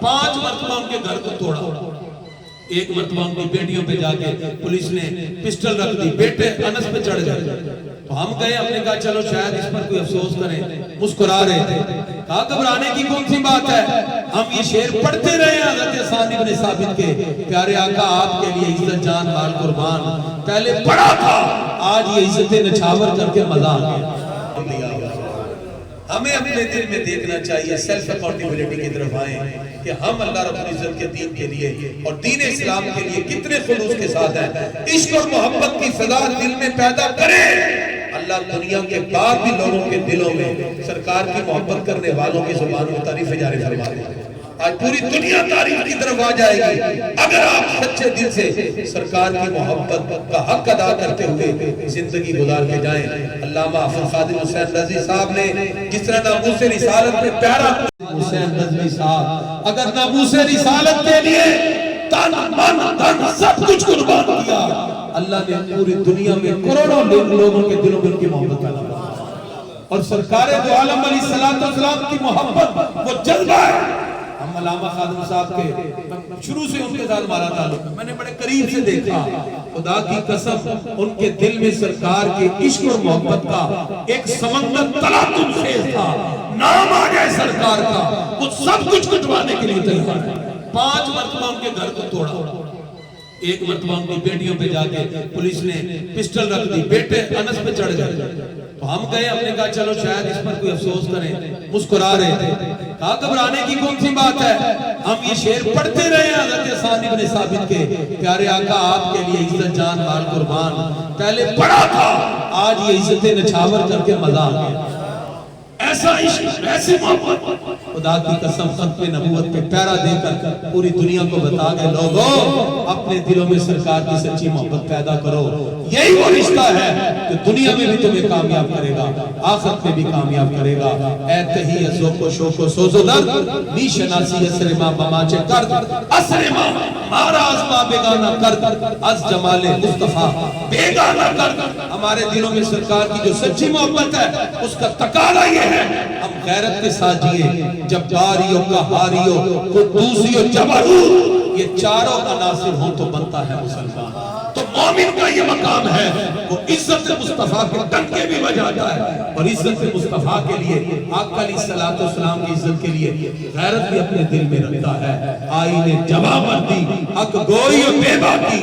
5 مرتبہ ان کے گھر کو توڑا. ایک مرتبہ ان کی بیٹیوں پہ جا کے پولیس نے پسٹل رکھ دی, بیٹے انس پہ چڑھ گئے. تو ہم گئے, ہم نے کہا چلو شاید اس پر کوئی افسوس کریں, مسکرا رہے تھے. کہا گھبرانے کی کون سی بات ہے, ہم یہ شعر پڑھتے رہے ہیں حضرت حسان ابن ثابت کے, پیارے آقا آپ کے لیے عزت جان مال قربان. پہلے پڑھا تھا, آج یہ عزت نچھاور کر کے مزہ آ گیا. ہمیں اپنے دل میں دیکھنا چاہیے, سیلف اکاؤنٹیبلٹی کی طرف آئیں کہ ہم اللہ رب العزت کے دین کے لیے اور دین اسلام کے لیے کتنے خلوص کے ساتھ ہیں. عشق اور محبت کی فضا دل میں پیدا کریں. اللہ دنیا کے بعد بھی لوگوں کے دلوں میں سرکار کی محبت کرنے والوں کی زبان میں تعریف جاری فرما دیں. آج پوری دنیا تعریف کی طرف آ جائے گی اگر آپ سچے دل سے سرکار کی محبت کا حق ادا کرتے ہوئے زندگی گزار کے جائیں. علامہ حافظ خادم حسین رضوی صاحب نے جس طرح ناموس رسالت میں پیارا حسین رضوی صاحب اگر ناموس رسالت کے لیے تن من دھن سب کچھ قربان کیا, اللہ نے پوری دنیا میں کروڑوں لوگوں کے دلوں میں ان کی محبت پیدا کی. اور سرکار دو عالم علیہ السلام کی محبت وہ جذبہ ہے. ہم علامہ خادم صاحب کے شروع سے ان کے ساتھ ہمارا تعلق ہے, میں نے بڑے قریب سے دیکھا. خدا کی قسم ان کے دل میں سرکار کے عشق اور محبت کا ایک سمندر تلاطم خیز تھا. نام آ جائے سرکار کا وہ سب کچھ کٹوانے کے لیے تیار ہے. 5 مرتبہ ان کے گھر کو توڑا. ایک مرتبہ ان کی بیٹیوں پہ جا کے پولیس نے پسٹل رکھ دی, بیٹے انس پہ چڑھ گئے. تو ہم گئے, ہم نے کہا چلو شاید اس پر کوئی افسوس کریں, مسکرا رہے تھے. کہا گھبرانے کی کون سی بات ہے, ہم یہ شعر پڑھتے رہے ہیں حضرت حسان ابن ثابت کے, پیارے آقا آپ کے لیے عزت جان مال قربان. پہلے پڑھا تھا, آج یہ عزت نچھاور کر کے مزہ آ گیا. ایسا عشق, ایسی محبت, خدا کی قسم ختم نبوت پہ پیرا دے کر پوری دنیا کو بتا گئے لوگوں اپنے دلوں میں سرکار کی سچی محبت پیدا کرو. یہی وہ رشتہ ہے کہ دنیا میں بھی تمہیں کامیاب کرے گا, آخرت میں بھی کامیاب کرے گا. اے تہی ذوق و شوق و سوز و درد بی شناسی اسر ما بماچے کرد, اسر ما ماراز ما بیگانہ کرد, از جمال مصطفیٰ بیگانہ کرد. ہمارے دلوں میں سرکار کی جو سچی محبت ہے اس کا تقاضا یہ ہے ہم غیرت کے ساتھ جیے. جباریوں قہاریوں قدوسیوں جبروت, یہ چاروں عناصر ہوں تو بنتا ہے مسلمان. تو مومن کا یہ مقام ہے, وہ عزت مصطفیٰ کے ڈنکے بھی بجاتا ہے اور عزت مصطفیٰ کے لیے آقا علیہ السلام کی عزت کے لیے غیرت بھی اپنے دل میں رکھتا ہے. آئینے جواب دی حق گوئی و بے باکی,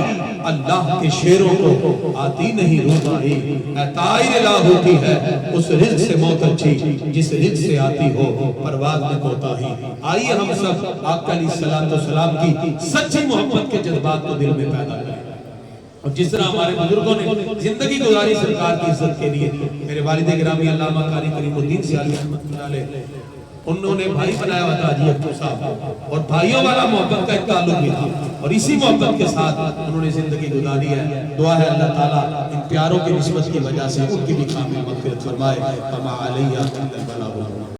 اللہ کے شیروں کو آتی نہیں روبائی. اے طائر لا ہوتی ہے اس رزق سے موت اچھی جس رزق سے آتی ہو پرواز میں کوتاہی. آئیے ہم سب آقا علیہ السلام کی سچی محبت کے جذبات کو دل میں پیدا کریں. اور جس طرح ہمارے بزرگوں نے زندگی گزاری سرکار کی عزت کے لیے, میرے والد گرامی علامہ قاری کریم الدین سیالی رحمۃ اللہ علیہ, انہوں نے بھائی بنایا ہوا تھا حاجی اختر صاحب, اور بھائیوں والا محبت کا ایک تعلق بھی تھا, اور اسی محبت کے ساتھ انہوں نے زندگی گزاری ہے. دعا ہے اللہ تعالیٰ ان پیاروں کی نسبت کی وجہ سے ان کی بھی کامل مغفرت فرمائے. کما علیہ